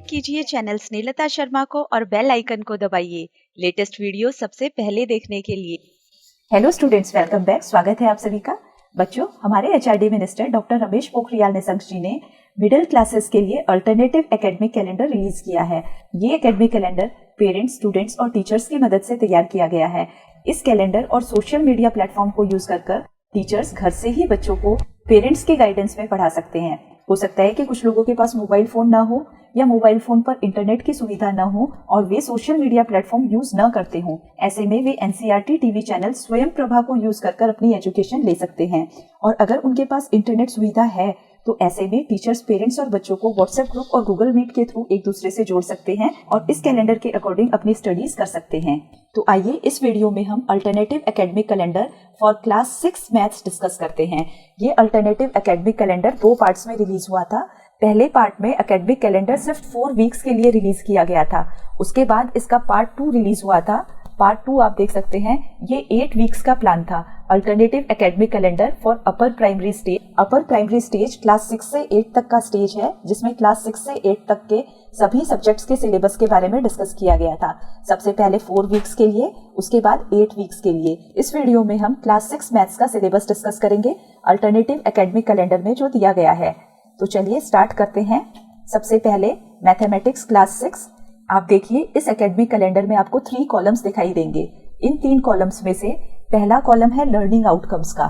कीजिए चैनल स्नेहलता शर्मा को और बेल आइकन को दबाइए लेटेस्ट वीडियो सबसे पहले देखने के लिए। Hello students, welcome back. स्वागत है आप सभी का। बच्चों, हमारे HRD minister doctor Ramesh Pokhriyal Nishank ji ने मिडिल क्लासेस के लिए अल्टरनेटिव एकेडमिक कैलेंडर रिलीज किया है। ये एकेडमिक कैलेंडर पेरेंट्स, स्टूडेंट्स और टीचर्स की मदद से तैयार किया गया है। इस कैलेंडर और सोशल मीडिया प्लेटफॉर्म को यूज कर टीचर्स घर से ही बच्चों को पेरेंट्स के गाइडेंस में पढ़ा सकते हैं। हो सकता है कि कुछ लोगों के पास मोबाइल फोन ना हो या मोबाइल फोन पर इंटरनेट की सुविधा न हो और वे सोशल मीडिया प्लेटफॉर्म यूज न करते हों। ऐसे में वे एनसीईआरटी टीवी चैनल स्वयं प्रभा को यूज कर अपनी एजुकेशन ले सकते हैं। और अगर उनके पास इंटरनेट सुविधा है तो ऐसे में टीचर्स पेरेंट्स और बच्चों को व्हाट्सएप ग्रुप और गूगल मीट के थ्रू एक दूसरे से जोड़ सकते हैं और इस कैलेंडर के अकॉर्डिंग अपनी स्टडीज कर सकते हैं। तो आइए इस वीडियो में हम alternative academic calendar for class 6 maths discuss करते हैं। ये अल्टरनेटिव एकेडमिक कैलेंडर 2 पार्ट्स में रिलीज हुआ था। पहले पार्ट में एकेडमिक कैलेंडर सिर्फ 4 वीक्स के लिए रिलीज किया गया था। उसके बाद इसका पार्ट 2 रिलीज हुआ था। पार्ट 2 आप देख सकते हैं, ये 8 वीक्स का प्लान था। Alternative academic calendar for upper primary stage. Upper primary stage class 6 से 8 तक का स्टेज है, जिसमें क्लास 6 से 8 तक के सभी सब्जेक्ट्स के सिलेबस के बारे में डिस्कस किया गया था। सबसे पहले 4 वीक्स के लिए, उसके बाद 8 वीक्स के लिए। इस वीडियो में हम क्लास 6 मैथ्स का सिलेबस डिस्कस करेंगे अल्टरनेटिव एकेडमिक कैलेंडर में जो दिया गया है। तो चलिए स्टार्ट करते हैं। सबसे पहले मैथमेटिक्स क्लास 6। आप देखिए, इस एकेडमिक कैलेंडर में आपको 3 कॉलम्स दिखाई देंगे। इन 3 कॉलम्स में से पहला कॉलम है लर्निंग आउटकम्स का।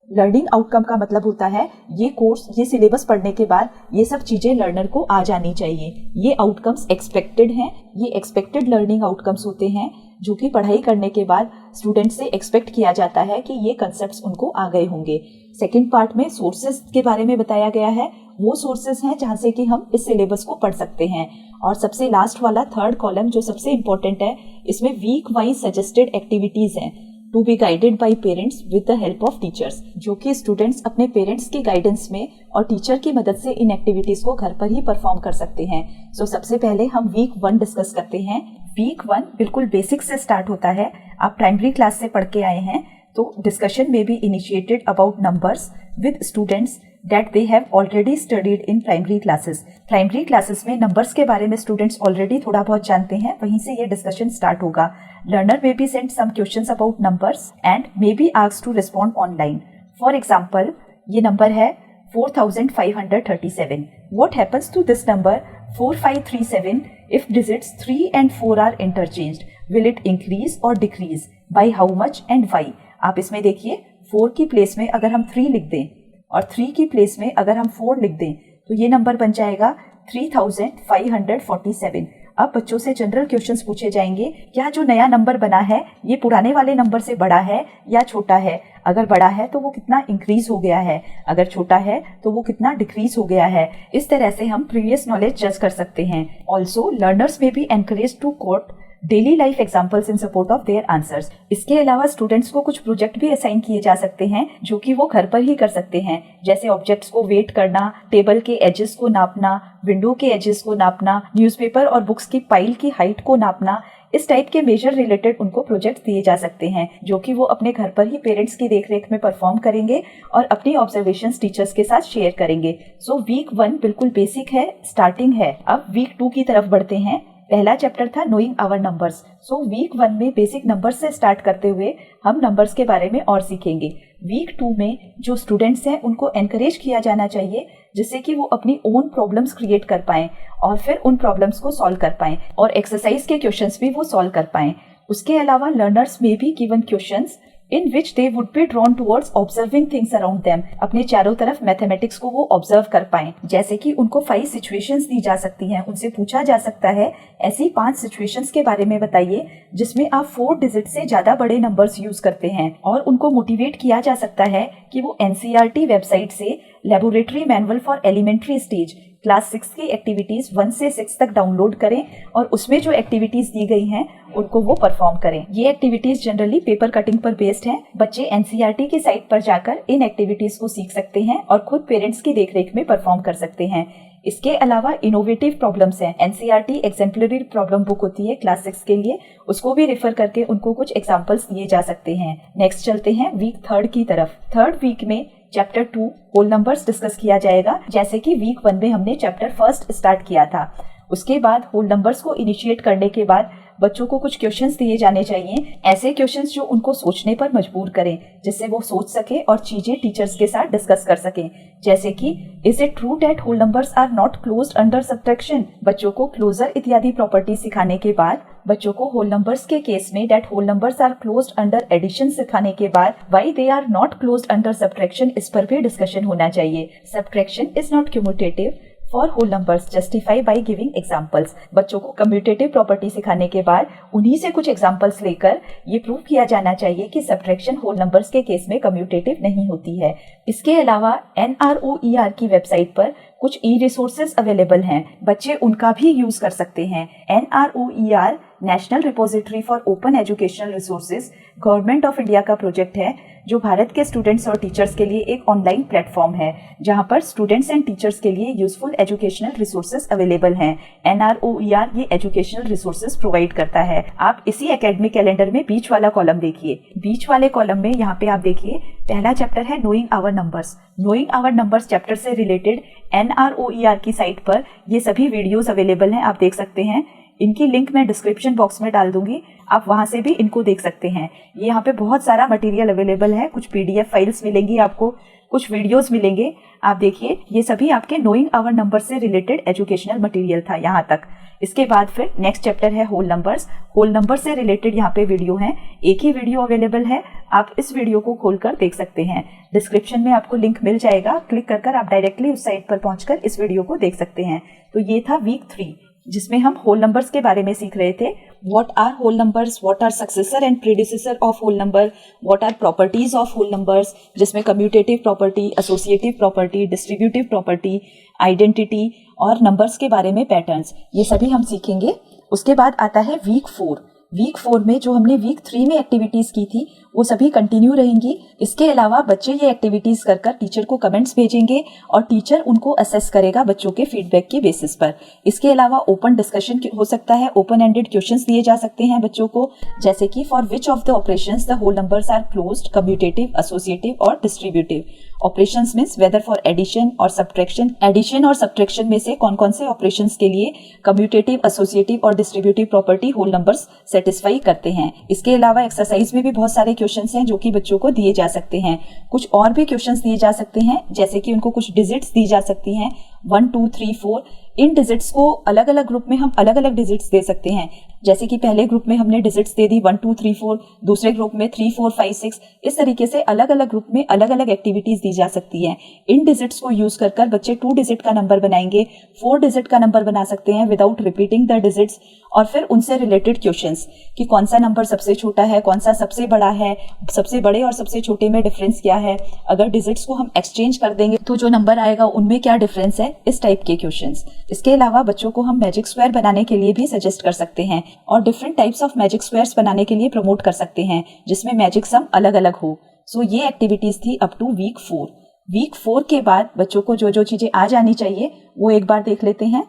लर्निंग आउटकम का मतलब होता है ये कोर्स, ये सिलेबस पढ़ने के बाद ये सब चीजें लर्नर को आ जानी चाहिए। ये आउटकम्स एक्सपेक्टेड हैं। ये एक्सपेक्टेड लर्निंग आउटकम्स होते हैं जो कि पढ़ाई करने के बाद स्टूडेंट से एक्सपेक्ट किया जाता है कि ये कंसेप्ट्स उनको आ गए होंगे। सेकेंड पार्ट में सोर्सेज के बारे में बताया गया है। वो सोर्सेज हैं जहां से कि हम इस सिलेबस को पढ़ सकते हैं। और सबसे लास्ट वाला थर्ड कॉलम जो सबसे इंपॉर्टेंट है, इसमें वीक वाइज सजेस्टेड एक्टिविटीज हैं to be guided by parents with the help of teachers, जो कि स्टूडेंट्स अपने पेरेंट्स की गाइडेंस में और टीचर की मदद से इन एक्टिविटीज को घर पर ही परफॉर्म कर सकते हैं। सो सबसे पहले हम वीक 1 डिस्कस करते हैं। वीक 1 बिल्कुल बेसिक से स्टार्ट होता है। आप प्राइमरी क्लास से पढ़ के आए हैं, तो डिस्कशन में be initiated about numbers with students that they have already studied in primary classes. Primary classes में नंबर्स के बारे में स्टूडेंट्स ऑलरेडी थोड़ा बहुत जानते हैं, वहीं से ये डिस्कशन स्टार्ट होगा। Learner may be sent some questions about numbers and may be asked to respond online. For example, ये नंबर है 4537. What happens to this number 4537 if digits 3 and 4 are interchanged? Will it increase or decrease? By how much and why? आप इसमें देखिए, 4 की place में अगर हम 3 लिख दें और 3 की प्लेस में अगर हम 4 लिख दें तो ये नंबर बन जाएगा 3547। अब बच्चों से जनरल क्वेश्चंस पूछे जाएंगे, क्या जो नया नंबर बना है ये पुराने वाले नंबर से बड़ा है या छोटा है? अगर बड़ा है तो वो कितना इंक्रीज हो गया है, अगर छोटा है तो वो कितना डिक्रीज हो गया है। इस तरह से हम प्रीवियस नॉलेज जज कर सकते हैं। Also learners may be encourage to quote daily life examples in support of their answers. इसके अलावा स्टूडेंट्स को कुछ प्रोजेक्ट भी असाइन किए जा सकते हैं जो कि वो घर पर ही कर सकते हैं, जैसे ऑब्जेक्ट्स को वेट करना, टेबल के एजेस को नापना, विंडो के एजेस को नापना, न्यूज़पेपर और बुक्स की पाइल की हाइट को नापना। इस टाइप के मेजर रिलेटेड उनको प्रोजेक्ट दिए जा सकते हैं जो कि वो अपने घर पर ही पेरेंट्स की देखरेख में परफॉर्म करेंगे और अपनी ऑब्जर्वेशंस टीचर्स के साथ शेयर करेंगे। सो वीक 1 बिल्कुल बेसिक है, स्टार्टिंग है। अब वीक 2 की तरफ बढ़ते हैं। पहला चैप्टर था knowing our numbers. So week 1 में बेसिक नंबर्स से स्टार्ट करते हुए हम नंबर्स के बारे में और सीखेंगे। वीक 2 में जो स्टूडेंट्स हैं उनको एनकरेज किया जाना चाहिए जिससे कि वो अपनी ओन प्रॉब्लम्स क्रिएट कर पाएं और फिर उन प्रॉब्लम्स को सॉल्व कर पाएं और एक्सरसाइज के क्वेश्चंस भी वो सॉल्व कर पाएं। उसके अलावा लर्नर्स में भी given questions in which they would be drawn towards observing things around them. अपने चारों तरफ मैथमेटिक्स को वो ऑब्जर्व कर पाएं। जैसे कि उनको 5 सिचुएशंस दी जा सकती हैं, उनसे पूछा जा सकता है ऐसी 5 सिचुएशंस के बारे में बताइए जिसमें आप 4 डिजिट से ज्यादा बड़े नंबर्स यूज करते हैं। और उनको मोटिवेट किया जा सकता है कि वो एनसीईआरटी वेबसाइट से laboratory manual for elementary stage class 6 की एक्टिविटीज 1 से 6 तक डाउनलोड करें और उसमें जो एक्टिविटीज दी गई हैं उनको वो परफॉर्म करें। ये एक्टिविटीज जनरली पेपर कटिंग पर बेस्ड हैं। बच्चे एनसीईआरटी की साइट पर जाकर इन एक्टिविटीज को सीख सकते हैं और खुद पेरेंट्स की देखरेख में परफॉर्म कर सकते हैं। इसके अलावा इनोवेटिव प्रॉब्लम्स हैं। एनसीईआरटी एग्जाम्पलरी प्रॉब्लम बुक होती है क्लास 6 के लिए, उसको भी रेफर करके उनको कुछ एग्जाम्पल्स दिए जा सकते हैं। नेक्स्ट चलते हैं वीक 3 की तरफ। थर्ड वीक में चैप्टर 2 होल नंबर्स डिस्कस किया जाएगा, जैसे कि वीक 1 में हमने चैप्टर 1 स्टार्ट किया था। उसके बाद होल नंबर्स को इनिशिएट करने के बाद बच्चों को कुछ क्वेश्चंस दिए जाने चाहिए, ऐसे क्वेश्चंस जो उनको सोचने पर मजबूर करें, जिससे वो सोच सके और चीजें टीचर्स के साथ डिस्कस कर सकें। जैसे कि is it true that whole numbers are not closed under subtraction. बच्चों को क्लोजर इत्यादि प्रॉपर्टी सिखाने के बाद बच्चों को होल नंबर्स के केस में that whole numbers are closed under addition सिखाने के बाद why they are not closed under subtraction, इस पर भी डिस्कशन होना चाहिए। Subtraction is not cumulative for whole numbers, justify by giving examples. बच्चों को कम्यूटेटिव प्रॉपर्टी सिखाने के बाद उन्हीं से कुछ एग्जांपल्स लेकर ये प्रूव किया जाना चाहिए कि सब्ट्रैक्शन होल नंबर्स के केस में कम्यूटेटिव नहीं होती है। इसके अलावा NROER की वेबसाइट पर कुछ ई रिसोर्सेज अवेलेबल हैं, बच्चे उनका भी यूज कर सकते हैं। NROER national repository for open educational resources government of India का प्रोजेक्ट है, जो भारत के स्टूडेंट्स और टीचर्स के लिए एक ऑनलाइन प्लेटफॉर्म है, जहां पर स्टूडेंट्स एंड टीचर्स के लिए यूजफुल एजुकेशनल रिसोर्सेज अवेलेबल हैं। NROER ये एजुकेशनल रिसोर्सेज प्रोवाइड करता है। आप इसी एकेडमिक कैलेंडर में बीच वाला कॉलम देखिए। बीच वाले कॉलम में यहाँ पे आप देखिए, पहला चैप्टर है knowing our numbers. Knowing our numbers chapter से रिलेटेड NROER की साइट पर ये सभी वीडियोज अवेलेबल हैं, आप देख सकते हैं। इनकी लिंक मैं डिस्क्रिप्शन बॉक्स में डाल दूंगी, आप वहां से भी इनको देख सकते हैं। ये यहाँ पे बहुत सारा मटेरियल अवेलेबल है, कुछ PDF फाइल्स मिलेंगी आपको, कुछ वीडियोस मिलेंगे। आप देखिए, ये सभी आपके नोइंग आवर नंबर से रिलेटेड एजुकेशनल मटेरियल था यहाँ तक। इसके बाद फिर नेक्स्ट चैप्टर है होल नंबर्स। होल नंबर से रिलेटेड यहाँ पे वीडियो है, एक ही वीडियो अवेलेबल है, आप इस वीडियो को खोलकर देख सकते हैं। डिस्क्रिप्शन में आपको लिंक मिल जाएगा, क्लिक कर आप डायरेक्टली उस साइट पर पहुंचकर इस वीडियो को देख सकते हैं। तो ये था वीक 3, जिसमें हम होल नंबर्स के बारे में सीख रहे थे। What are whole numbers, what are successor and predecessor of whole number, what are properties of whole numbers, जिसमें commutative property, associative property, distributive property, identity और नंबर्स के बारे में पैटर्न्स, ये सभी हम सीखेंगे। उसके बाद आता है वीक 4। वीक 4 में जो हमने वीक 3 में एक्टिविटीज की थी वो सभी कंटिन्यू रहेंगी। इसके अलावा बच्चे ये एक्टिविटीज कर टीचर को कमेंट्स भेजेंगे और टीचर उनको असेस करेगा बच्चों के फीडबैक के बेसिस पर। इसके अलावा ओपन डिस्कशन हो सकता है, ओपन एंडेड क्वेश्चंस दिए जा सकते हैं बच्चों को, जैसे कि for which of the operations the whole numbers are closed, commutative, associative और distributive. Operations means whether for addition और सब्ट्रैक्शन। एडिशन और सब्ट्रैक्शन में से कौन कौन से ऑपरेशंस के लिए कम्यूटेटिव, एसोसिएटिव और distributive property whole numbers satisfy करते हैं। इसके अलावा एक्सरसाइज में भी बहुत सारे क्वेश्चंस हैं जो कि बच्चों को दिए जा सकते हैं। कुछ और भी क्वेश्चंस दिए जा सकते हैं, जैसे कि उनको कुछ डिजिट्स दी जा सकती हैं, 1 2 3 4। इन डिजिट्स को अलग अलग ग्रुप में हम अलग अलग डिजिट्स दे सकते हैं। जैसे कि पहले ग्रुप में हमने डिजिट्स दे दी 1 2 3 4, दूसरे ग्रुप में 3 4 5 6। इस तरीके से अलग अलग ग्रुप में अलग अलग एक्टिविटीज दी जा सकती हैं। इन डिजिट्स को यूज कर बच्चे 2 डिजिट का नंबर बनाएंगे, 4 डिजिट का नंबर बना सकते हैं विदाउट रिपीटिंग द डिजिट्स। और फिर उनसे रिलेटेड क्वेश्चंस कि कौन सा नंबर सबसे छोटा है, कौन सा सबसे बड़ा है, सबसे बड़े और सबसे छोटे में डिफरेंस क्या है, अगर डिजिट्स को हम एक्सचेंज कर देंगे तो जो नंबर आएगा उनमें क्या डिफरेंस है, इस टाइप के क्वेश्चंस। इसके अलावा बच्चों को हम मैजिक स्क्वायर बनाने के लिए भी सजेस्ट कर सकते हैं और different types of magic squares बनाने के लिए प्रमोट कर सकते हैं, जिसमें मैजिक सम अलग अलग हो। सो ये एक्टिविटीज थी अप टू वीक 4। वीक 4 के बाद बच्चों को जो जो चीजें आ जानी चाहिए वो एक बार देख लेते हैं।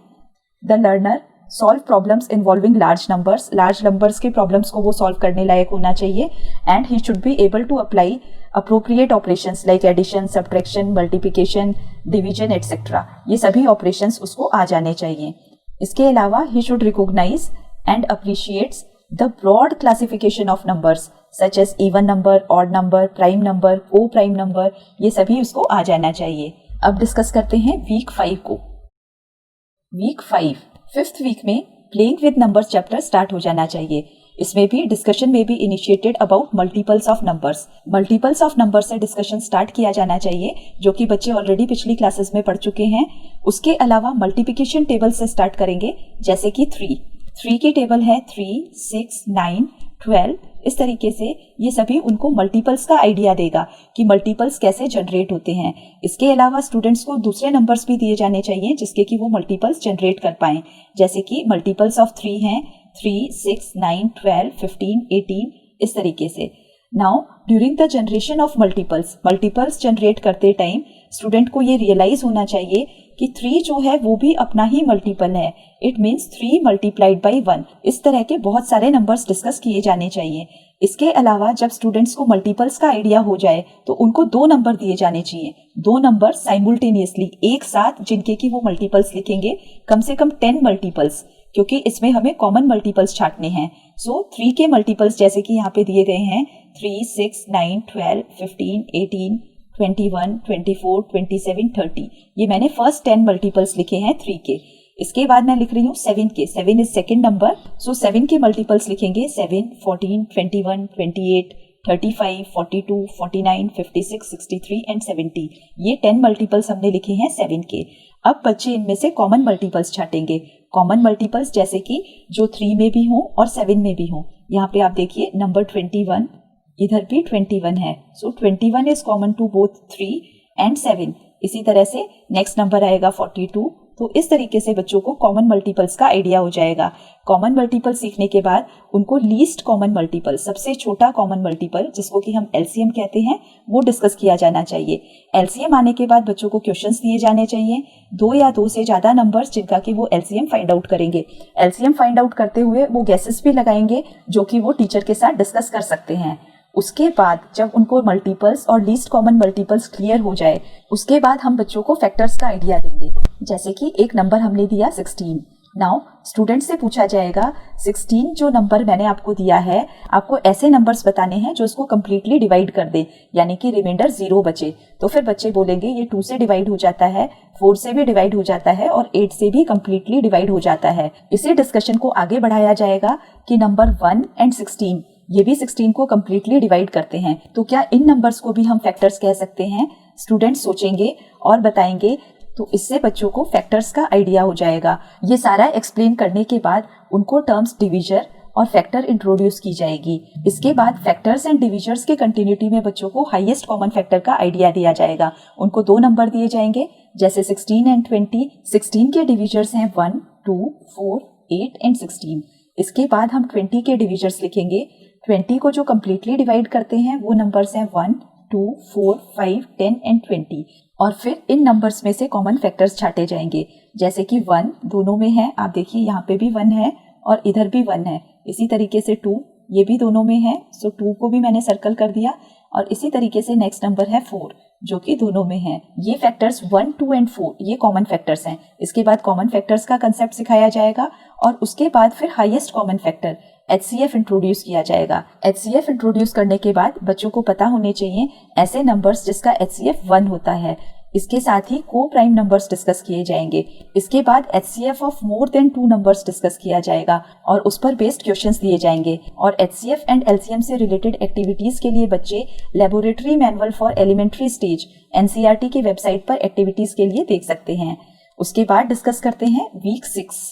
The learner solve problems involving large numbers. Large numbers के प्रॉब्लम्स को वो सॉल्व करने लायक होना चाहिए। And he should be able to apply appropriate operations like addition, subtraction, multiplication, division etcetera. ये सभी ऑपरेशंस उसको आ जाने चाहिए। इसके अलावा he should recognise and appreciates the broad classification of numbers such as even number, odd number, prime number, coprime number. ये सभी उसको आ जाना चाहिए। अब डिस्कस करते हैं वीक 5 को। वीक 5 5th वीक में playing with numbers chapter start हो जाना चाहिए। इसमें भी डिस्कशन में भी initiated about multiples of numbers. Multiples of number से डिस्कशन स्टार्ट किया जाना चाहिए, जो कि बच्चे ऑलरेडी पिछली क्लासेस में पढ़ चुके हैं। उसके अलावा मल्टीप्लिकेशन टेबल से स्टार्ट करेंगे, जैसे कि 3 की टेबल है 3 6 9 12। इस तरीके से ये सभी उनको मल्टीपल्स का आइडिया देगा कि मल्टीपल्स कैसे जनरेट होते हैं। इसके अलावा स्टूडेंट्स को दूसरे नंबर्स भी दिए जाने चाहिए जिसके कि वो मल्टीपल्स जनरेट कर पाएं, जैसे कि मल्टीपल्स ऑफ 3 हैं 3 6 9 12 15 18। इस तरीके से now during the generation of multiples generate करते टाइम स्टूडेंट को ये रियलाइज होना चाहिए कि 3 जो है वो भी अपना ही मल्टीपल है। It means 3 multiplied by 1। इस तरह के बहुत सारे नंबर्स डिस्कस किए जाने चाहिए। इसके अलावा जब स्टूडेंट्स को मल्टीपल्स का आइडिया हो जाए तो उनको 2 नंबर दिए जाने चाहिए, 2 नंबर साइमल्टेनियसली एक साथ, जिनके की वो मल्टीपल्स लिखेंगे, कम से कम 10 मल्टीपल्स, क्योंकि इसमें हमें कॉमन मल्टीपल्स छांटने हैं। सो 3 के मल्टीपल्स जैसे कि यहाँ पे दिए गए हैं 3, 6, 9, 12, 15, 18, 21, 24, 27, 30। ये मैंने फर्स्ट 10 मल्टीपल्स लिखे हैं 3 के। इसके बाद मैं लिख रही हूँ 7 के। 7 इज सेकेंड नंबर, सो 7 के मल्टीपल्स लिखेंगे 7, 14, 21, 28, 35, 42, 49, 56, 63 एंड 70। ये 10 मल्टीपल्स हमने लिखे हैं 7 के। अब बच्चे इनमें से कॉमन मल्टीपल्स छाटेंगे। कॉमन मल्टीपल्स जैसे कि जो 3 में भी हों और 7 में भी हों। यहाँ पे आप देखिए नंबर 21, इधर भी 21 है, so 21 is common to both 3 and 7। इसी तरह से नेक्स्ट नंबर आएगा 42। तो इस तरीके से बच्चों को कॉमन मल्टीपल्स का आइडिया हो जाएगा। कॉमन मल्टीपल सीखने के बाद उनको लीस्ट कॉमन मल्टीपल, सबसे छोटा कॉमन मल्टीपल जिसको कि हम एलसीएम कहते हैं, वो डिस्कस किया जाना चाहिए। एलसीएम आने के बाद बच्चों को क्वेश्चंस दिए जाने चाहिए, 2 या 2 से ज्यादा नंबर्स जिनका कि वो एलसीएम फाइंड आउट करेंगे। एलसीएम फाइंड आउट करते हुए वो गेसेस भी लगाएंगे जो कि वो टीचर के साथ डिस्कस कर सकते हैं। उसके बाद जब उनको मल्टीपल्स और लीस्ट कॉमन मल्टीपल्स क्लियर हो जाए, उसके बाद हम बच्चों को फैक्टर्स का आइडिया देंगे। जैसे कि एक नंबर हमने दिया 16। नाउ स्टूडेंट से पूछा जाएगा 16 जो नंबर मैंने आपको दिया है, आपको ऐसे नंबर्स बताने हैं जो इसको कंप्लीटली डिवाइड कर दे, यानी कि रिमाइंडर 0 बचे। तो फिर बच्चे बोलेंगे ये 2 से डिवाइड हो जाता है, 4 से भी डिवाइड हो जाता है और 8 से भी कंप्लीटली डिवाइड हो जाता है। इसी डिस्कशन को आगे बढ़ाया जाएगा कि नंबर 1 एंड 16 ये भी 16 को कंप्लीटली डिवाइड करते हैं, तो क्या इन नंबर्स को भी हम फैक्टर्स कह सकते हैं? स्टूडेंट्स सोचेंगे और बताएंगे, तो इससे बच्चों को फैक्टर्स का आइडिया हो जाएगा। ये सारा एक्सप्लेन करने के बाद उनको टर्म्स डिविजर और फैक्टर इंट्रोड्यूस की जाएगी। इसके बाद फैक्टर्स एंड डिविजर्स के कंटिन्यूटी में बच्चों को हाईएस्ट कॉमन फैक्टर का आइडिया दिया जाएगा। उनको 2 नंबर दिए जाएंगे, जैसे 16 एंड 20। 16 के डिविजर्स हैं 1, 2, 4, 8 एंड 16। इसके बाद हम 20 के डिविजर्स लिखेंगे। 20 को जो कंप्लीटली डिवाइड करते हैं वो नंबर्स हैं 1, 2, 4, 5, 10 एंड 20। और फिर इन नंबर्स में से कॉमन फैक्टर्स छाटे जाएंगे, जैसे कि 1 दोनों में है, आप देखिए यहाँ पे भी 1 है और इधर भी 1 है। इसी तरीके से 2 ये भी दोनों में है, सो 2 को भी मैंने सर्कल कर दिया। और इसी तरीके से नेक्स्ट नंबर है 4 जो कि दोनों में है। ये फैक्टर्स 1, 2 एंड 4 ये कॉमन फैक्टर्स हैं। इसके बाद कॉमन फैक्टर्स का कंसेप्ट सिखाया जाएगा और उसके बाद फिर highest common factor HCF introduce किया जाएगा। HCF इंट्रोड्यूस करने के बाद बच्चों को पता होने चाहिए ऐसे नंबर्स जिसका HCF 1 होता है। इसके साथ ही को प्राइम नंबर्स डिस्कस किए जाएंगे। इसके बाद HCF of more than 2 numbers discuss किया जाएगा और उस पर बेस्ड क्वेश्चंस दिए जाएंगे। और HCF एंड LCM से रिलेटेड एक्टिविटीज के लिए बच्चे laboratory manual for elementary stage NCERT की वेबसाइट पर एक्टिविटीज के लिए देख सकते हैं। उसके बाद डिस्कस करते हैं वीक 6।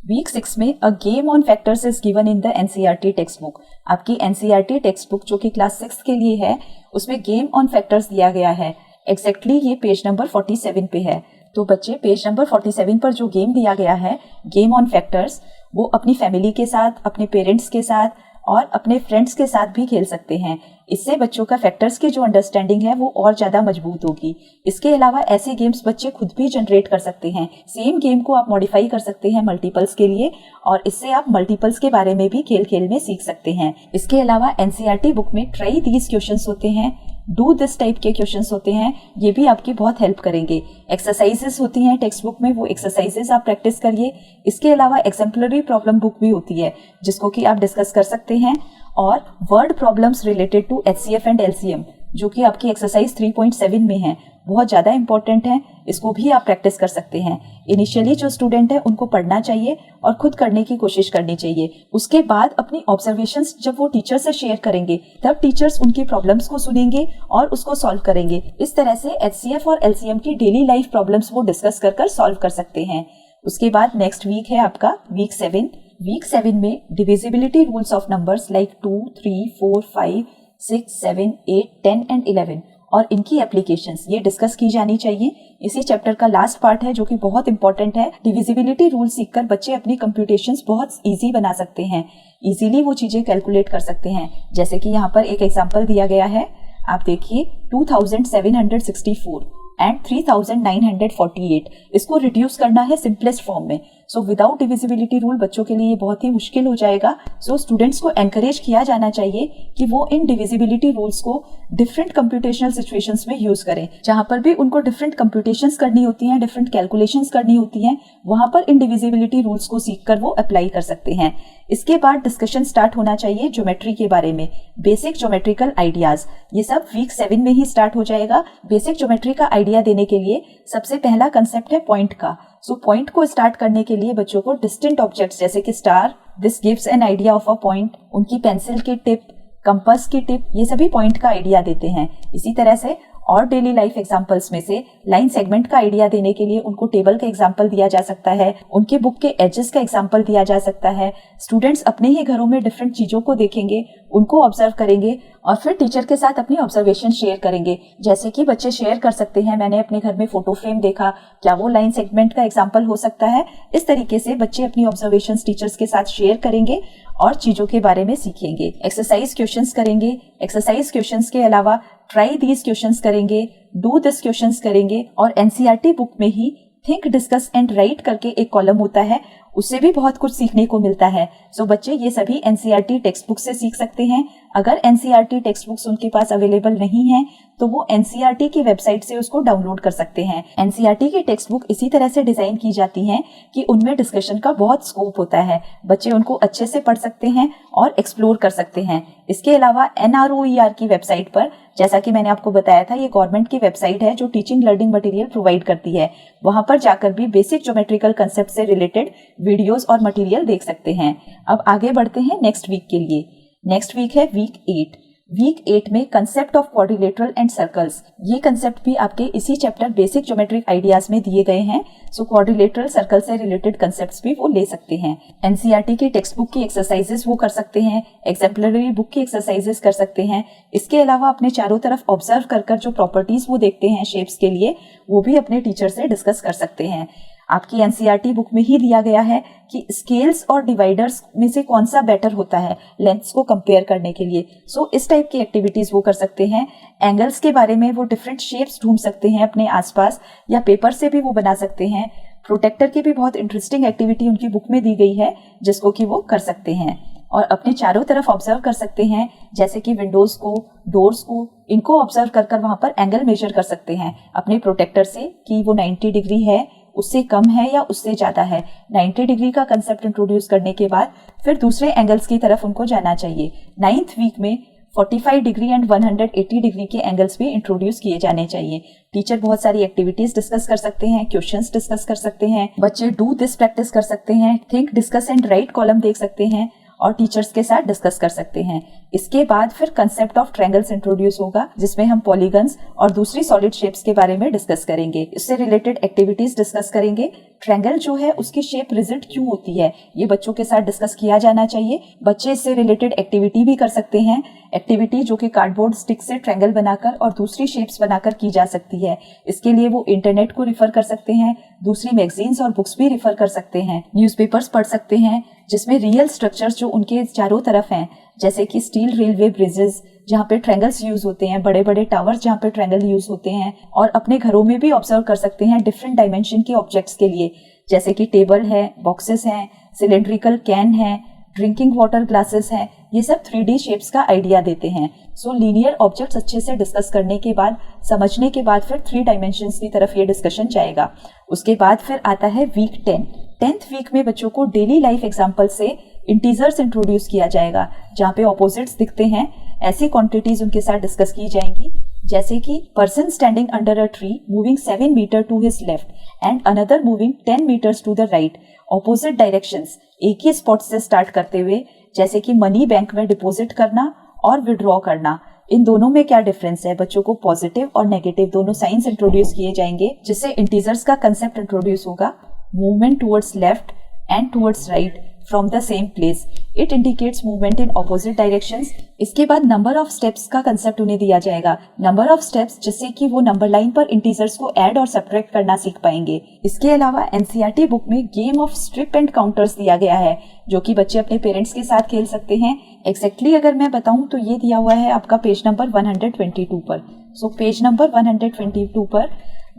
वीक 6 में a game on factors is given in the NCERT text book. आपकी NCERT टेक्स्ट बुक जो कि क्लास 6 के लिए है, उसमें गेम ऑन फैक्टर्स दिया गया है। एग्जैक्टली ये पेज नंबर 47 पे है। तो बच्चे पेज नंबर 47 पर जो गेम दिया गया है, गेम ऑन फैक्टर्स, वो अपनी फैमिली के साथ, अपने पेरेंट्स के साथ और अपने फ्रेंड्स के साथ भी खेल सकते हैं। इससे बच्चों का फैक्टर्स की जो अंडरस्टैंडिंग है वो और ज्यादा मजबूत होगी। इसके अलावा ऐसे गेम्स बच्चे खुद भी जनरेट कर सकते हैं। सेम गेम को आप मॉडिफाई कर सकते हैं मल्टीपल्स के लिए और इससे आप मल्टीपल्स के बारे में भी खेल खेल में सीख सकते हैं। इसके अलावा NCERT बुक में ट्राई दीज क्वेश्चंस होते हैं, डू दिस टाइप के क्वेश्चंस होते हैं, ये भी आपकी बहुत हेल्प करेंगे। एक्सरसाइजेस होती हैं टेक्स्ट बुक में, वो एक्सरसाइजेस आप प्रैक्टिस करिए। इसके अलावा एग्जाम्पलरी प्रॉब्लम बुक भी होती है जिसको कि आप डिस्कस कर सकते हैं। और word problems related to HCF and LCM जो कि आपकी एक्सरसाइज 3.7 में है, बहुत ज्यादा इंपॉर्टेंट है। इसको भी आप प्रैक्टिस कर सकते हैं। इनिशियली जो स्टूडेंट है उनको पढ़ना चाहिए और खुद करने की कोशिश करनी चाहिए। उसके बाद अपनी ऑब्जर्वेशंस जब वो टीचर से शेयर करेंगे, तब टीचर्स उनकी प्रॉब्लम्स को सुनेंगे और उसको सॉल्व करेंगे। इस तरह से HCF और LCM की डेली लाइफ प्रॉब्लम्स वो डिस्कस कर सॉल्व कर सकते हैं। उसके बाद नेक्स्ट वीक है आपका वीक 7। वीक 7 में divisibility rules of numbers like 2, 3, 4, 5, 6, 7, 8, 10 and 11 और इनकी एप्लीकेशंस ये डिस्कस की जानी चाहिए। इसी चैप्टर का लास्ट पार्ट है जो कि बहुत इंपॉर्टेंट है। डिविजिबिलिटी रूल सीखकर बच्चे अपनी कंप्यूटेशंस बहुत इजी बना सकते हैं, इजीली वो चीजें कैलकुलेट कर सकते हैं। जैसे कि यहाँ पर एक एग्जांपल दिया गया है, आप देखिए 2764 एंड 3948, इसको रिड्यूस करना है सिंपलेस्ट फॉर्म में। सो विदाउट डिविजिबिलिटी रूल बच्चों के लिए बहुत ही मुश्किल हो जाएगा। सो स्टूडेंट्स को एनकरेज किया जाना चाहिए कि वो इन डिविजिबिलिटी रूल्स को डिफरेंट कंप्यूटेशनल सिचुएशंस में यूज करें, जहां पर भी उनको डिफरेंट कंप्यूटेशंस करनी होती हैं, डिफरेंट कैलकुलेशंस करनी होती हैं, वहां पर इन डिविजिबिलिटी रूल्स को सीखकर वो अप्लाई कर सकते हैं। इसके बाद डिस्कशन स्टार्ट होना चाहिए ज्योमेट्री के बारे में, बेसिक ज्योमेट्रिकल आइडियाज। ये सब वीक 7 में ही स्टार्ट हो जाएगा। बेसिक ज्योमेट्री का आइडिया देने के लिए सबसे पहला कंसेप्ट है पॉइंट का। सो पॉइंट को स्टार्ट करने के लिए बच्चों को डिस्टेंट ऑब्जेक्ट्स जैसे कि star, this gives an idea of a point, उनकी पेंसिल की टिप, कंपास की टिप, ये सभी पॉइंट का आइडिया देते हैं। इसी तरह से और डेली लाइफ एग्जांपल्स में से लाइन सेगमेंट का आइडिया देने के लिए उनको टेबल का एग्जांपल दिया जा सकता है, उनके बुक के एजेस का एग्जांपल दिया जा सकता है। स्टूडेंट्स अपने ही घरों में डिफरेंट चीजों को देखेंगे, उनको ऑब्जर्व करेंगे और फिर टीचर के साथ अपनी ऑब्जर्वेशन शेयर करेंगे। जैसे कि बच्चे शेयर कर सकते हैं, मैंने अपने घर में फोटो फ्रेम देखा, क्या वो लाइन सेगमेंट का एग्जांपल हो सकता है। इस तरीके से बच्चे अपनी ऑब्जर्वेशन टीचर्स के साथ शेयर करेंगे और चीजों के बारे में सीखेंगे। एक्सरसाइज क्वेश्चंस करेंगे, एक्सरसाइज क्वेश्चंस के अलावा ट्राई दीज क्वेश्चंस करेंगे, डू दिस क्वेश्चंस करेंगे। और एनसीईआरटी बुक में ही थिंक, डिस्कस एंड राइट करके एक कॉलम होता है, उससे भी बहुत कुछ सीखने को मिलता है। सो बच्चे ये सभी एनसीईआरटी टेक्स्ट बुक से सीख सकते हैं। अगर एनसीईआरटी टेक्स्ट बुक्स उनके पास अवेलेबल नहीं है तो वो एनसीईआरटी की वेबसाइट से उसको डाउनलोड कर सकते हैं। एनसीईआरटी की टेक्स्ट बुक इसी तरह से डिजाइन की जाती हैं कि उनमें डिस्कशन का बहुत स्कोप होता है, बच्चे उनको अच्छे से पढ़ सकते हैं और एक्सप्लोर कर सकते हैं। इसके अलावा NROER की वेबसाइट पर, जैसा कि मैंने आपको बताया था, ये गवर्नमेंट की वेबसाइट है जो टीचिंग लर्निंग मटेरियल प्रोवाइड करती है। वहां पर जाकर भी बेसिक ज्योमेट्रिकल कंसेप्ट से रिलेटेड वीडियोस और मटेरियल देख सकते हैं। अब आगे बढ़ते हैं नेक्स्ट वीक के लिए। नेक्स्ट वीक है वीक 8। वीक 8 में concept of quadrilateral and circles, ये कंसेप्ट भी आपके इसी चैप्टर बेसिक ज्योमेट्रिक आइडियाज में दिए गए हैं। सो क्वाड्रिलेटरल सर्कल से रिलेटेड कंसेप्ट्स भी वो ले सकते हैं। एनसीईआरटी की टेक्स्ट बुक की एक्सरसाइजेस वो कर सकते हैं, एग्जाम्पलरी बुक की एक्सरसाइजेस कर सकते हैं। इसके अलावा अपने चारों तरफ ऑब्जर्व कर जो प्रॉपर्टीज वो देखते हैं शेप्स के लिए, वो भी अपने टीचर से डिस्कस कर सकते हैं। आपकी एनसीईआरटी बुक में ही दिया गया है कि स्केल्स और डिवाइडर्स में से कौन सा बेटर होता है लेंथ्स को कंपेयर करने के लिए। सो इस टाइप की एक्टिविटीज वो कर सकते हैं। एंगल्स के बारे में वो डिफरेंट शेप्स ढूंढ सकते हैं अपने आसपास, या पेपर से भी वो बना सकते हैं। प्रोटेक्टर की भी बहुत इंटरेस्टिंग एक्टिविटी उनकी बुक में दी गई है जिसको कि वो कर सकते हैं। और अपने चारों तरफ ऑब्जर्व कर सकते हैं, जैसे कि विंडोज को, डोर्स को, इनको ऑब्जर्व कर वहां पर एंगल मेजर कर सकते हैं अपने प्रोटेक्टर से कि वो 90 डिग्री है, उससे कम है या उससे ज्यादा है। 90 डिग्री का कंसेप्ट इंट्रोड्यूस करने के बाद फिर दूसरे एंगल्स की तरफ उनको जाना चाहिए। 9th वीक में 45 डिग्री एंड 180 डिग्री के एंगल्स भी इंट्रोड्यूस किए जाने चाहिए। टीचर बहुत सारी एक्टिविटीज डिस्कस कर सकते हैं, क्वेश्चंस डिस्कस कर सकते हैं, बच्चे डू दिस प्रैक्टिस कर सकते हैं, think, discuss and right column देख सकते हैं और टीचर्स के साथ डिस्कस कर सकते हैं। इसके बाद फिर कंसेप्ट ऑफ ट्रायंगल्स इंट्रोड्यूस होगा, जिसमें हम पॉलीगन्स और दूसरी सॉलिड शेप्स के बारे में डिस्कस करेंगे। इससे रिलेटेड एक्टिविटीज डिस्कस करेंगे। ट्रायंगल जो है उसकी शेप रिजिड क्यों होती है, ये बच्चों के साथ डिस्कस किया जाना चाहिए। बच्चे इससे रिलेटेड एक्टिविटी भी कर सकते हैं, एक्टिविटी जो कि कार्डबोर्ड स्टिक से ट्रायंगल बनाकर और दूसरी शेप्स बनाकर की जा सकती है। इसके लिए वो इंटरनेट को रिफर कर सकते हैं, दूसरी मैगजीन्स और बुक्स भी रिफर कर सकते हैं, न्यूज़पेपर्स पढ़ सकते हैं जिसमें रियल स्ट्रक्चर्स जो उनके चारों तरफ हैं, जैसे कि स्टील रेलवे ब्रिजेस जहाँ पे ट्रायंगल्स यूज होते हैं, बड़े बड़े टावर्स जहाँ पे ट्रायंगल यूज होते हैं। और अपने घरों में भी ऑब्जर्व कर सकते हैं डिफरेंट डायमेंशन के ऑब्जेक्ट्स के लिए, जैसे कि टेबल है, बॉक्सेस हैं, सिलेंड्रिकल कैन है, ड्रिंकिंग वाटर ग्लासेस हैं। ये सब 3D शेप्स का आइडिया देते हैं। सो लीनियर ऑब्जेक्ट्स अच्छे से डिस्कस करने के बाद, समझने के बाद फिर 3 डायमेंशंस की तरफ ये डिस्कशन जाएगा। उसके बाद फिर आता है वीक 10। 10th वीक में बच्चों को डेली लाइफ एग्जाम्पल से इंटीजर्स इंट्रोड्यूस किया जाएगा, जहाँ पे ऑपोजिट्स दिखते हैं, ऐसी क्वांटिटीज उनके साथ डिस्कस की जाएंगी, जैसे कि person standing under a tree moving 7 metre to his left and another moving 10 metres to the right. Opposite directions एक ही स्पॉट से स्टार्ट करते हुए, जैसे कि मनी बैंक में डिपॉजिट करना और विड्रॉ करना, इन दोनों में क्या डिफरेंस है। बच्चों को पॉजिटिव और नेगेटिव दोनों साइंस इंट्रोड्यूस किए जाएंगे, जिससे इंटीजर्स का कंसेप्ट इंट्रोड्यूस होगा, movement towards left and towards right from the same place. It indicates movement in opposite directions. इसके बाद नंबर ऑफ स्टेप्स का कंसेप्ट उन्हें दिया जाएगा, नंबर ऑफ स्टेप्स, जिससे कि वो नंबर लाइन पर इंटीजर्स को ऐड और सब्ट्रैक्ट करना सीख पाएंगे। इसके अलावा एनसीईआरटी बुक में game of strip and counters दिया गया है, जो कि बच्चे अपने पेरेंट्स के साथ खेल सकते हैं। एक्जैक्टली अगर मैं बताऊं तो ये दिया हुआ है आपका पेज नंबर 122 पर। सो पेज नंबर 122 पर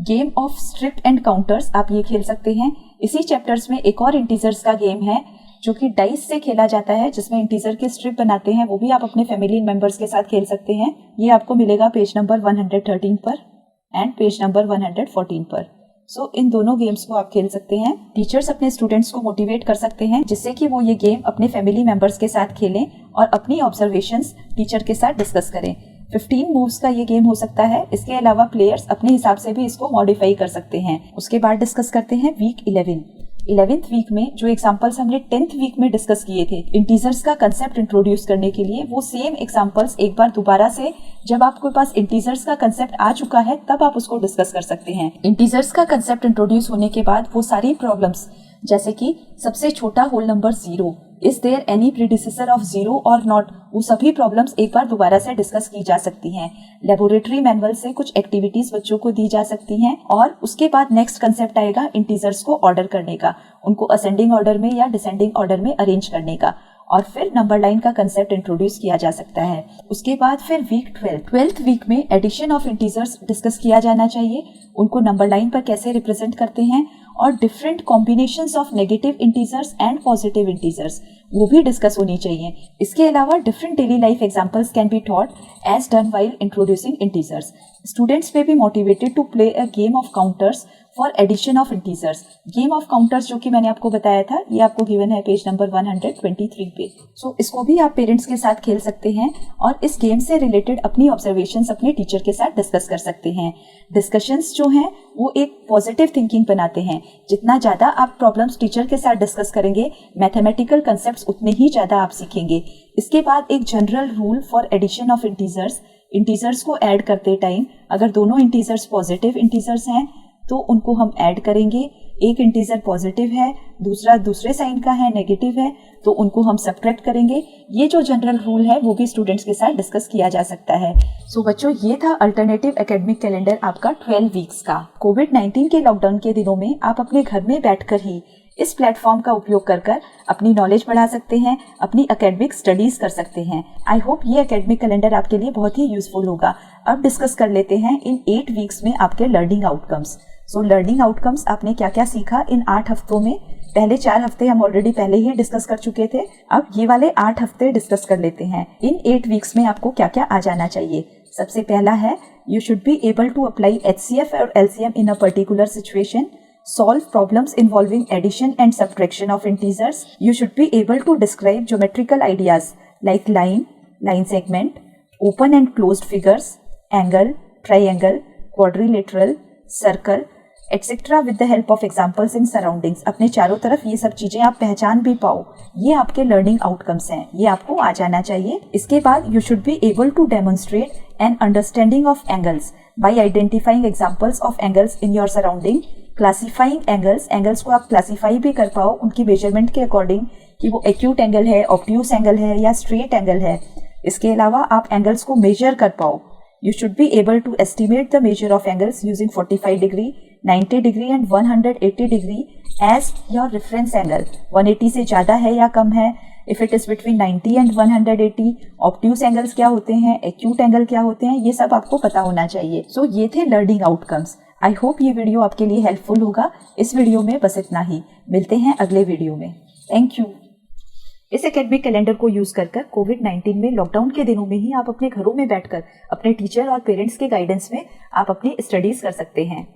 game of strip and counters आप ये खेल सकते हैं। इसी चैप्टर्स में एक और इंटीजर्स का गेम है जो कि डाइस से खेला जाता है, जिसमें इंटीजर के स्ट्रिप बनाते हैं, वो भी आप अपने फैमिली मेंबर्स के साथ खेल सकते हैं। ये आपको मिलेगा पेज नंबर 113 पर एंड पेज नंबर 114 पर। सो इन दोनों गेम्स को आप खेल सकते हैं। टीचर्स अपने स्टूडेंट्स को मोटिवेट कर सकते हैं, जिससे कि वो ये गेम अपने फैमिली मेंबर्स के साथ खेलें और अपनी ऑब्जर्वेशंस टीचर के साथ डिस्कस करें। 15 मूव्स का ये गेम हो सकता है। इसके अलावा प्लेयर्स अपने हिसाब से भी इसको मॉडिफाई कर सकते हैं। उसके बाद डिस्कस करते हैं वीक 11th वीक में जो एग्जांपल्स हमने 10th वीक में डिस्कस किए थे इंटीजर्स का कंसेप्ट इंट्रोड्यूस करने के लिए, वो सेम एग्जांपल्स एक बार दोबारा से जब आपके पास इंटीजर्स का कंसेप्ट आ चुका है तब आप उसको डिस्कस कर सकते हैं। इंटीजर्स का कंसेप्ट इंट्रोड्यूस होने के बाद वो सारी प्रॉब्लम्स, जैसे कि सबसे छोटा whole number 0, is there any predecessor of 0 और नॉट, वो सभी प्रॉब्लम्स एक बार दोबारा से डिस्कस की जा सकती हैं। लेबोरेटरी मैनुअल से कुछ एक्टिविटीज बच्चों को दी जा सकती हैं। और उसके बाद नेक्स्ट कंसेप्ट आएगा इंटीजर्स को ऑर्डर करने का, उनको असेंडिंग ऑर्डर में या डिसेंडिंग ऑर्डर में अरेंज करने का। और फिर नंबर लाइन का कंसेप्ट इंट्रोड्यूस किया जा सकता है। उसके बाद फिर वीक 12th वीक में एडिशन ऑफ इंटीजर्स डिस्कस किया जाना चाहिए, उनको नंबर लाइन पर कैसे रिप्रेजेंट करते हैं, और different combinations of negative integers and positive integers वो भी डिस्कस होनी चाहिए। इसके अलावा different daily life examples can be taught as done while introducing integers. Students may be motivated to play a game of counters for addition of integers. Game of counters जो कि मैंने आपको बताया था, ये आपको गिवन है पेज नंबर 123 पे। सो इसको भी आप पेरेंट्स के साथ खेल सकते हैं और इस गेम से रिलेटेड अपनी ऑब्जर्वेशंस अपने टीचर के साथ डिस्कस कर सकते हैं। डिस्कशंस जो हैं वो एक पॉजिटिव थिंकिंग बनाते हैं। जितना ज्यादा आप प्रॉब्लम्स टीचर के साथ डिस्कस करेंगे, मैथमेटिकल कंसेप्ट्स उतने ही ज्यादा आप सीखेंगे। इसके बाद एक general rule for addition of integers को ऐड करते टाइम अगर दोनों इंटीजर्स पॉजिटिव इंटीजर्स हैं तो उनको हम ऐड करेंगे। एक इंटीजर पॉजिटिव है, दूसरा दूसरे साइन का है, नेगेटिव है, तो उनको हम सब्ट्रैक्ट करेंगे। ये जो जनरल रूल है वो भी स्टूडेंट्स के साथ डिस्कस किया जा सकता है। सो बच्चों, ये था अल्टरनेटिव एकेडमिक कैलेंडर आपका 12 वीक्स का। कोविड-19 के लॉकडाउन के दिनों में आप अपने घर में बैठकर ही इस प्लेटफॉर्म का उपयोग कर अपनी नॉलेज बढ़ा सकते हैं, अपनी एकेडमिक स्टडीज कर सकते हैं। आई होप ये एकेडमिक कैलेंडर आपके लिए बहुत ही यूजफुल होगा। अब डिस्कस कर लेते हैं इन 8 वीक्स में आपके learning outcomes. So learning outcomes आपने क्या क्या सीखा इन 8 हफ्तों में। पहले 4 हफ्ते हम ऑलरेडी पहले ही डिस्कस कर चुके थे, अब ये वाले 8 हफ्ते डिस्कस कर लेते हैं। इन 8 वीक्स में आपको क्या क्या आ जाना चाहिए। सबसे पहला है, you should be able to apply HCF और LCM in a particular situation, solve problems involving addition and subtraction of integers. You should be able to describe geometrical ideas like line segment, open and closed figures, angle, triangle, quadrilateral, circle, etc. with the help of examples in surroundings. अपने चारों तरफ ये सब चीजें आप पहचान भी पाओ, ये आपके लर्निंग आउटकम्स हैं, ये आपको आ जाना चाहिए। इसके बाद you should be able to demonstrate an understanding of angles by identifying examples of angles in your surrounding, classifying angles को आप क्लासीफाई भी कर पाओ उनकी मेजरमेंट के अकॉर्डिंग कि वो एक्यूट एंगल है, ऑब्ट्यूस एंगल है या स्ट्रेट एंगल है। इसके अलावा आप एंगल्स को मेजर कर पाओ। You should be able to estimate the measure of angles using 45 degree, 90 degree and 180 degree as your reference angle. 180 से ज्यादा है या कम है, if it is between 90 and 180, obtuse angles क्या होते हैं, acute angle क्या होते हैं, ये सब आपको पता होना चाहिए। So ये थे learning outcomes। आई होप ये वीडियो आपके लिए हेल्पफुल होगा। इस वीडियो में बस इतना ही, मिलते हैं अगले वीडियो में। Thank you. इस एकेडमिक कैलेंडर को यूज कर कोविड-19 में लॉकडाउन के दिनों में ही आप अपने घरों में बैठकर अपने टीचर और पेरेंट्स के गाइडेंस में आप अपनी स्टडीज कर सकते हैं।